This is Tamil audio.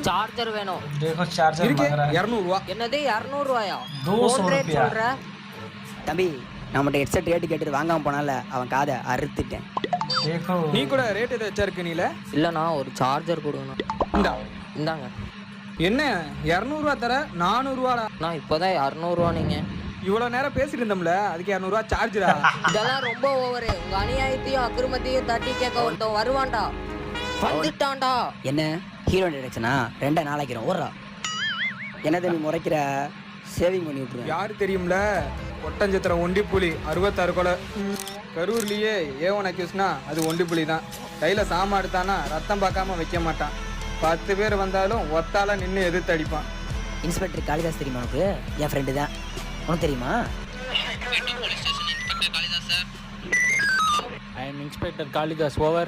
சார்ஜர் வேணும். देखो चार्जर இருக்கு मांग रहा है 200 ரூபா. என்னது 200 ரூபாயா? 200 ரேட் रुपया சொல்ற? தம்பி நம்மகிட்ட ஹெட்செட் ரேட்டு கேட்டுட்டு வாங்காம போனால அவன் காதை அறுத்துட்டேன். देखो நீ கூட ரேட் எதை வச்சிருக்கு நீல? இல்லண்ணா ஒரு சார்ஜர் கொடுங்கண்ணா. இந்தா. இந்தாங்க. என்ன 200 ரூபா தர 400 ரூபாடா. நான் இப்போதான் 200 ரூபா நீங்க. இவ்வளவு நேரம் பேசிட்டு இருந்தோம்ல அதுக்கு 200 ரூபா சார்ஜரா? இதெல்லாம் ரொம்ப ஓவரு. உங்க அநியாயத்தையும் அக்கிரமத்தையும் தட்டி கேட்க ஒருத்தன் வருவான்டா. வந்துட்டான்டா. என்ன ஹீரோ இன்ட்ரடக்ஷனா? 2 நாளைக்கிறோம் ஓடுறா. என்ன தம்பி முறைக்கிற? சேவிங் பண்ணி விட்டுருவேன். யாரு தெரியும்ல? ஒட்டஞ்சத்திரம் ஒண்டி புலி 66 கொலை. கரூர்லயே ஏவன் அக்யூஸ்னா அது ஒண்டி புலி தான். கையில சாமா எடுத்தானா ரத்தம் பார்க்காம வைக்க மாட்டான். 10 பேர் வந்தாலும் ஒத்தால நின்று எதிர்த்து அடிப்பான். இன்ஸ்பெக்டர் காளிதாஸ் தெரியுமா உனக்கு? என் ஃப்ரெண்டு தான். உனக்கு தெரியுமா? I am Inspector Kalidas. Over.